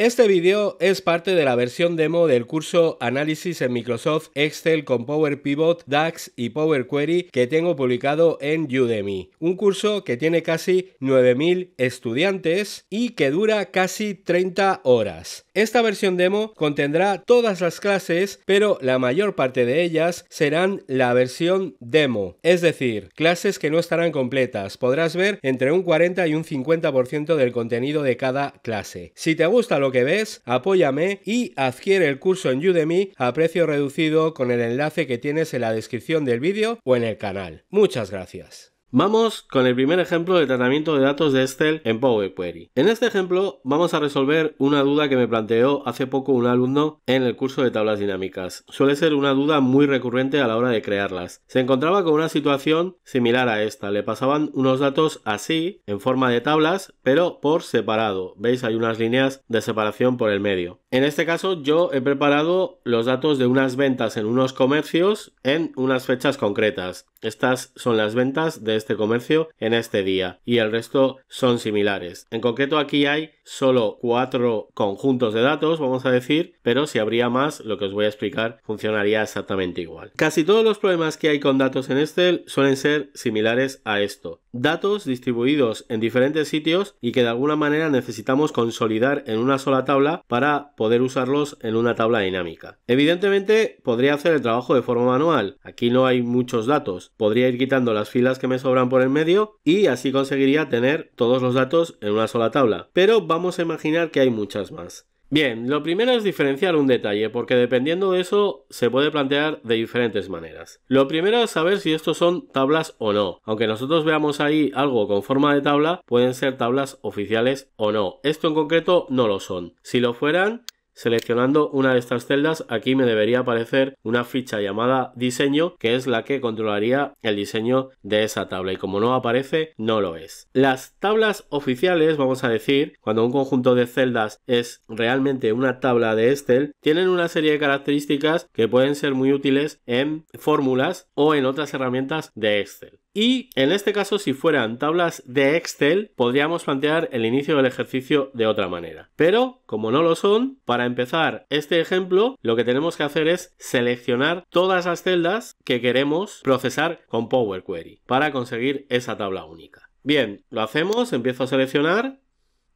Este vídeo es parte de la versión demo del curso Análisis en Microsoft Excel con Power Pivot, DAX y Power Query que tengo publicado en Udemy. Un curso que tiene casi 9000 estudiantes y que dura casi 30 horas. Esta versión demo contendrá todas las clases, pero la mayor parte de ellas serán la versión demo, es decir, clases que no estarán completas. Podrás ver entre un 40 y un 50% del contenido de cada clase. Si te gusta lo que ves, apóyame y adquiere el curso en Udemy a precio reducido con el enlace que tienes en la descripción del vídeo o en el canal. Muchas gracias. Vamos con el primer ejemplo de tratamiento de datos de Excel en Power Query. En este ejemplo vamos a resolver una duda que me planteó hace poco un alumno en el curso de tablas dinámicas. Suele ser una duda muy recurrente a la hora de crearlas. Se encontraba con una situación similar a esta. Le pasaban unos datos así, en forma de tablas, pero por separado. ¿Veis? Hay unas líneas de separación por el medio. En este caso yo he preparado los datos de unas ventas en unos comercios en unas fechas concretas. Estas son las ventas de este comercio en este día y el resto son similares. En concreto aquí hay solo 4 conjuntos de datos, vamos a decir, pero si habría más, lo que os voy a explicar funcionaría exactamente igual. Casi todos los problemas que hay con datos en Excel suelen ser similares a esto. Datos distribuidos en diferentes sitios y que de alguna manera necesitamos consolidar en una sola tabla para poder usarlos en una tabla dinámica. Evidentemente podría hacer el trabajo de forma manual. Aquí no hay muchos datos. Podría ir quitando las filas que me sobran por el medio y así conseguiría tener todos los datos en una sola tabla. Pero vamos a imaginar que hay muchas más. Bien, lo primero es diferenciar un detalle, porque dependiendo de eso se puede plantear de diferentes maneras. Lo primero es saber si estos son tablas o no. Aunque nosotros veamos ahí algo con forma de tabla, pueden ser tablas oficiales o no. Esto en concreto no lo son. Si lo fueran, seleccionando una de estas celdas, aquí me debería aparecer una ficha llamada diseño, que es la que controlaría el diseño de esa tabla, y como no aparece, no lo es. Las tablas oficiales, vamos a decir, cuando un conjunto de celdas es realmente una tabla de Excel, tienen una serie de características que pueden ser muy útiles en fórmulas o en otras herramientas de Excel. Y en este caso, si fueran tablas de Excel, podríamos plantear el inicio del ejercicio de otra manera. Pero, como no lo son, para empezar este ejemplo, lo que tenemos que hacer es seleccionar todas las celdas que queremos procesar con Power Query para conseguir esa tabla única. Bien, lo hacemos, empiezo a seleccionar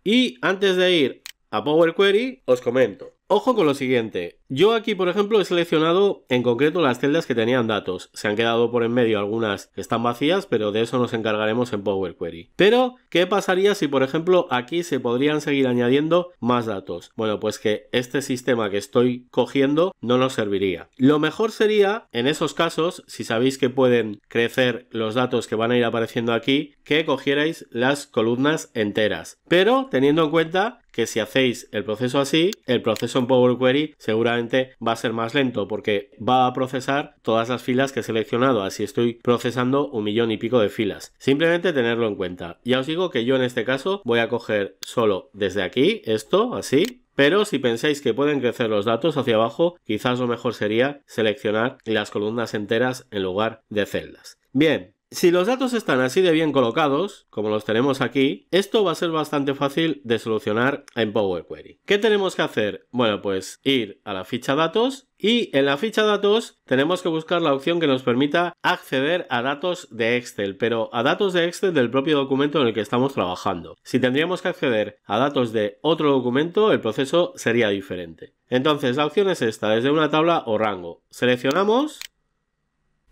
y antes de ir a Power Query os comento. Ojo con lo siguiente, yo aquí por ejemplo he seleccionado en concreto las celdas que tenían datos, se han quedado por en medio algunas que están vacías, pero de eso nos encargaremos en Power Query. Pero, ¿qué pasaría si por ejemplo aquí se podrían seguir añadiendo más datos? Bueno, pues que este sistema que estoy cogiendo no nos serviría. Lo mejor sería, en esos casos, si sabéis que pueden crecer los datos que van a ir apareciendo aquí, que cogierais las columnas enteras. Pero teniendo en cuenta que si hacéis el proceso así, el proceso en Power Query seguramente va a ser más lento porque va a procesar todas las filas que he seleccionado, así estoy procesando 1 millón y pico de filas. Simplemente tenerlo en cuenta. Ya os digo que yo en este caso voy a coger solo desde aquí, esto, así. Pero si pensáis que pueden crecer los datos hacia abajo, quizás lo mejor sería seleccionar las columnas enteras en lugar de celdas. Bien. Si los datos están así de bien colocados, como los tenemos aquí, esto va a ser bastante fácil de solucionar en Power Query. ¿Qué tenemos que hacer? Bueno, pues ir a la ficha datos y en la ficha datos tenemos que buscar la opción que nos permita acceder a datos de Excel, pero a datos de Excel del propio documento en el que estamos trabajando. Si tendríamos que acceder a datos de otro documento, el proceso sería diferente. Entonces, la opción es esta, desde una tabla o rango. Seleccionamos.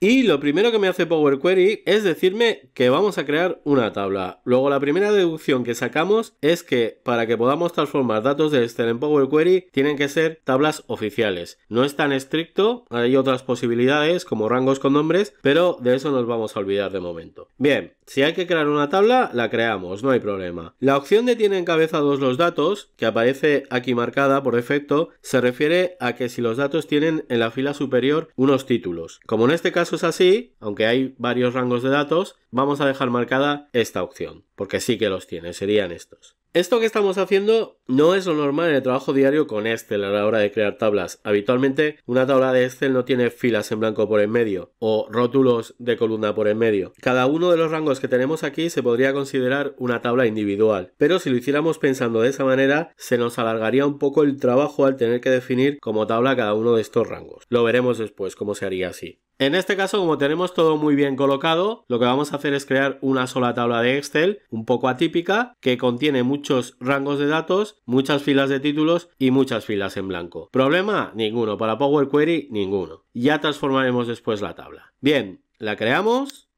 Y lo primero que me hace Power Query es decirme que vamos a crear una tabla. Luego la primera deducción que sacamos es que para que podamos transformar datos de Excel en Power Query tienen que ser tablas oficiales. No es tan estricto, hay otras posibilidades como rangos con nombres, pero de eso nos vamos a olvidar de momento. Bien, si hay que crear una tabla, la creamos, no hay problema. La opción de tiene encabezados los datos, que aparece aquí marcada por defecto, se refiere a que si los datos tienen en la fila superior unos títulos. Como en este caso es así, aunque hay varios rangos de datos, vamos a dejar marcada esta opción, porque sí que los tiene, serían estos. Esto que estamos haciendo no es lo normal en el trabajo diario con Excel a la hora de crear tablas. Habitualmente una tabla de Excel no tiene filas en blanco por en medio o rótulos de columna por en medio. Cada uno de los rangos que tenemos aquí se podría considerar una tabla individual, pero si lo hiciéramos pensando de esa manera se nos alargaría un poco el trabajo al tener que definir como tabla cada uno de estos rangos. Lo veremos después cómo se haría así. En este caso, como tenemos todo muy bien colocado, lo que vamos a hacer es crear una sola tabla de Excel, un poco atípica, que contiene muchos rangos de datos, muchas filas de títulos y muchas filas en blanco. ¿Problema? Ninguno. Para Power Query, ninguno. Ya transformaremos después la tabla. Bien, la creamos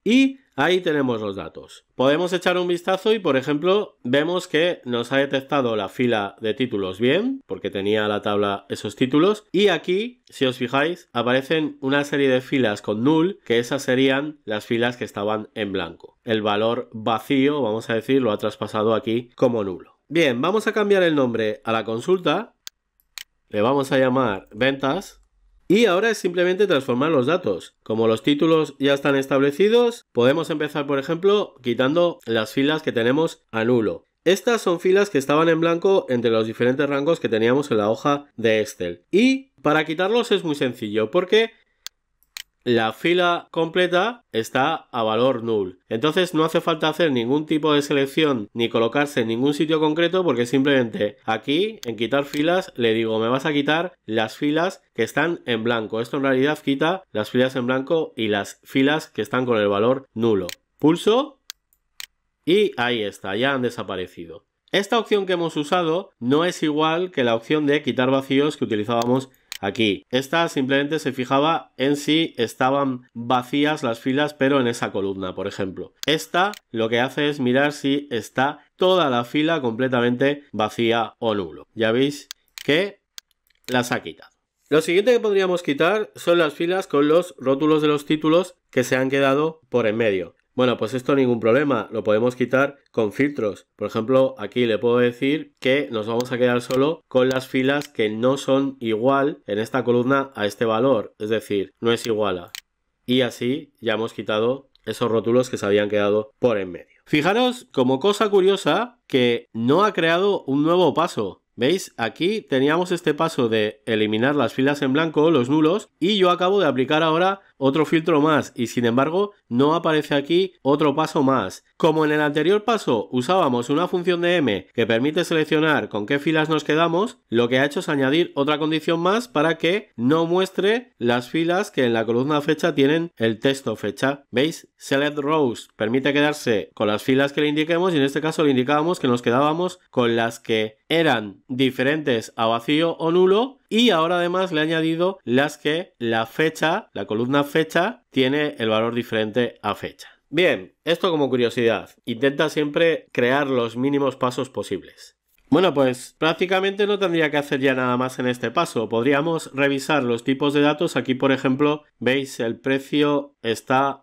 y ahí tenemos los datos. Podemos echar un vistazo y, por ejemplo, vemos que nos ha detectado la fila de títulos bien, porque tenía la tabla esos títulos. Y aquí, si os fijáis, aparecen una serie de filas con null, que esas serían las filas que estaban en blanco. El valor vacío, vamos a decir, lo ha traspasado aquí como nulo. Bien, vamos a cambiar el nombre a la consulta. Le vamos a llamar ventas. Y ahora es simplemente transformar los datos. Como los títulos ya están establecidos, podemos empezar, por ejemplo, quitando las filas que tenemos a nulo. Estas son filas que estaban en blanco entre los diferentes rangos que teníamos en la hoja de Excel. Y para quitarlos es muy sencillo, porque la fila completa está a valor null. Entonces no hace falta hacer ningún tipo de selección ni colocarse en ningún sitio concreto, porque simplemente aquí en quitar filas le digo me vas a quitar las filas que están en blanco. Esto en realidad quita las filas en blanco y las filas que están con el valor nulo. Pulso y ahí está, ya han desaparecido. Esta opción que hemos usado no es igual que la opción de quitar vacíos que utilizábamos aquí. Esta simplemente se fijaba en si estaban vacías las filas, pero en esa columna, por ejemplo. Esta lo que hace es mirar si está toda la fila completamente vacía o nulo. Ya veis que las ha quitado. Lo siguiente que podríamos quitar son las filas con los rótulos de los títulos que se han quedado por en medio. Bueno, pues esto ningún problema, lo podemos quitar con filtros. Por ejemplo, aquí le puedo decir que nos vamos a quedar solo con las filas que no son igual en esta columna a este valor, es decir, no es igual a. Y así ya hemos quitado esos rótulos que se habían quedado por en medio. Fijaros como cosa curiosa que no ha creado un nuevo paso. ¿Veis? Aquí teníamos este paso de eliminar las filas en blanco, los nulos, y yo acabo de aplicar ahora otro filtro más y sin embargo no aparece aquí otro paso más. Como en el anterior paso usábamos una función de m que permite seleccionar con qué filas nos quedamos, lo que ha hecho es añadir otra condición más para que no muestre las filas que en la columna fecha tienen el texto fecha. ¿Veis? Select rows permite quedarse con las filas que le indiquemos y en este caso le indicábamos que nos quedábamos con las que eran diferentes a vacío o nulo, y ahora además le he añadido las que la fecha, la columna fecha, tiene el valor diferente a fecha. Bien, esto como curiosidad. Intenta siempre crear los mínimos pasos posibles. Bueno, pues prácticamente no tendría que hacer ya nada más en este paso. Podríamos revisar los tipos de datos. Aquí, por ejemplo, veis el precio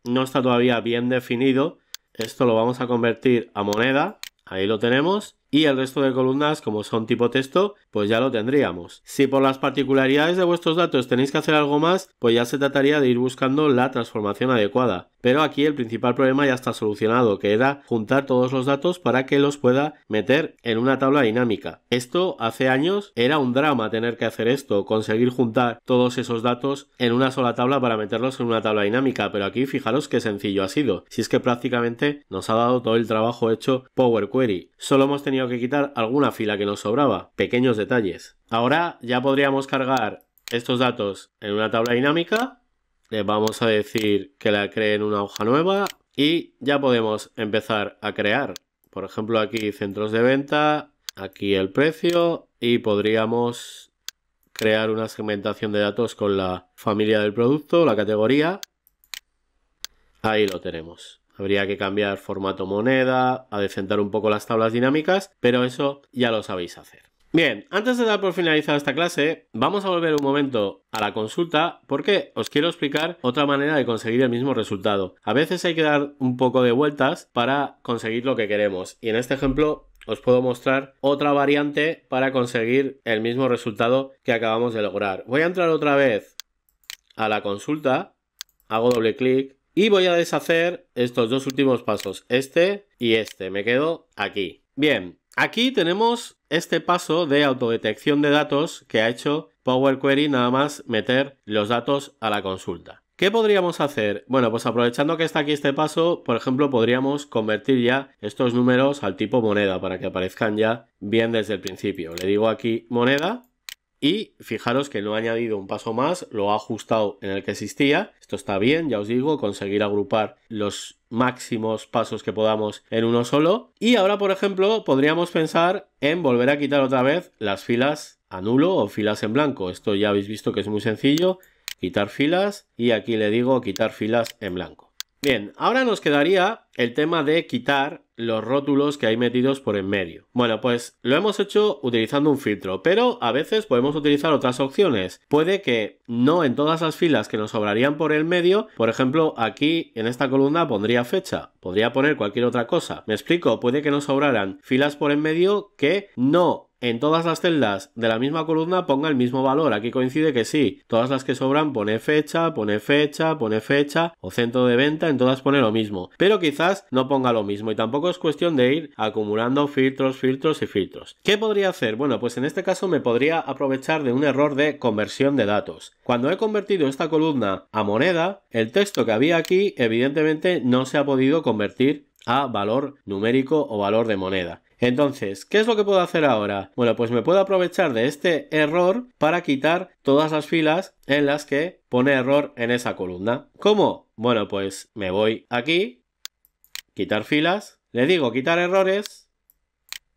no está todavía bien definido. Esto lo vamos a convertir a moneda. Ahí lo tenemos. Y el resto de columnas, como son tipo texto, pues ya lo tendríamos. Si por las particularidades de vuestros datos tenéis que hacer algo más, pues ya se trataría de ir buscando la transformación adecuada. Pero aquí el principal problema ya está solucionado, que era juntar todos los datos para que los pueda meter en una tabla dinámica. Esto hace años era un drama tener que hacer esto, conseguir juntar todos esos datos en una sola tabla para meterlos en una tabla dinámica, pero aquí fijaros qué sencillo ha sido. Si es que prácticamente nos ha dado todo el trabajo hecho Power Query. Solo hemos tenido que quitar alguna fila que nos sobraba, pequeños detalles. Ahora ya podríamos cargar estos datos en una tabla dinámica. Le vamos a decir que la cree en una hoja nueva y ya podemos empezar a crear. Por ejemplo, aquí centros de venta, aquí el precio y podríamos crear una segmentación de datos con la familia del producto, la categoría. Ahí lo tenemos. Habría que cambiar formato moneda, adecentar un poco las tablas dinámicas, pero eso ya lo sabéis hacer. Bien, antes de dar por finalizada esta clase, vamos a volver un momento a la consulta porque os quiero explicar otra manera de conseguir el mismo resultado. A veces hay que dar un poco de vueltas para conseguir lo que queremos y en este ejemplo os puedo mostrar otra variante para conseguir el mismo resultado que acabamos de lograr. Voy a entrar otra vez a la consulta, hago doble clic y voy a deshacer estos dos últimos pasos, este y este. Me quedo aquí. Bien, Aquí tenemos este paso de autodetección de datos que ha hecho Power Query nada más meter los datos a la consulta. ¿Qué podríamos hacer? Bueno, pues aprovechando que está aquí este paso, por ejemplo, podríamos convertir ya estos números al tipo moneda para que aparezcan ya bien desde el principio. Le digo aquí moneda y fijaros que no ha añadido un paso más, lo ha ajustado en el que existía. Esto está bien, ya os digo, conseguir agrupar los máximos pasos que podamos en uno solo. Y ahora, por ejemplo, podríamos pensar en volver a quitar otra vez las filas a nulo o filas en blanco. Esto ya habéis visto que es muy sencillo. Quitar filas y aquí le digo quitar filas en blanco. Bien, ahora nos quedaría el tema de quitar los rótulos que hay metidos por en medio. Bueno, pues lo hemos hecho utilizando un filtro, pero a veces podemos utilizar otras opciones. Puede que no en todas las filas que nos sobrarían por el medio, por ejemplo, aquí en esta columna pondría fecha, podría poner cualquier otra cosa. Me explico, puede que nos sobraran filas por en medio que no en todas las celdas de la misma columna ponga el mismo valor. Aquí coincide que sí, todas las que sobran pone fecha, pone fecha, pone fecha o centro de venta, en todas pone lo mismo. Pero quizás no ponga lo mismo y tampoco es cuestión de ir acumulando filtros, filtros y filtros. ¿Qué podría hacer? Bueno, pues en este caso me podría aprovechar de un error de conversión de datos. Cuando he convertido esta columna a moneda, el texto que había aquí evidentemente no se ha podido convertir a valor numérico o valor de moneda. Entonces, ¿qué es lo que puedo hacer ahora? Bueno, pues me puedo aprovechar de este error para quitar todas las filas en las que pone error en esa columna. ¿Cómo? Bueno, pues me voy aquí, quitar filas, le digo quitar errores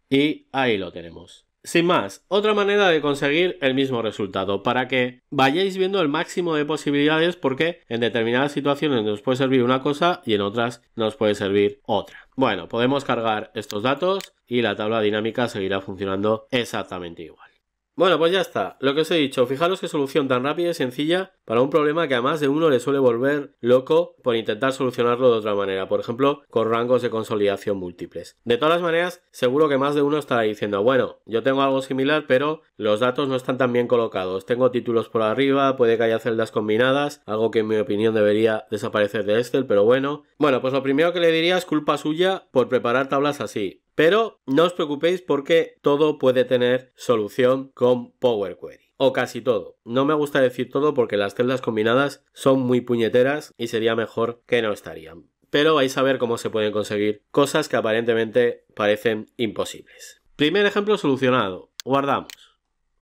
y ahí lo tenemos. Sin más, otra manera de conseguir el mismo resultado, para que vayáis viendo el máximo de posibilidades, porque en determinadas situaciones nos puede servir una cosa y en otras nos puede servir otra. Bueno, podemos cargar estos datos y la tabla dinámica seguirá funcionando exactamente igual. Bueno, pues ya está, lo que os he dicho, fijaros qué solución tan rápida y sencilla para un problema que a más de uno le suele volver loco por intentar solucionarlo de otra manera, por ejemplo, con rangos de consolidación múltiples. De todas maneras, seguro que más de uno estará diciendo, bueno, yo tengo algo similar, pero los datos no están tan bien colocados, tengo títulos por arriba, puede que haya celdas combinadas, algo que en mi opinión debería desaparecer de Excel, pero bueno. Bueno, pues lo primero que le diría es culpa suya por preparar tablas así. Pero no os preocupéis porque todo puede tener solución con Power Query. O casi todo. No me gusta decir todo porque las celdas combinadas son muy puñeteras y sería mejor que no estarían. Pero vais a ver cómo se pueden conseguir cosas que aparentemente parecen imposibles. Primer ejemplo solucionado. Guardamos.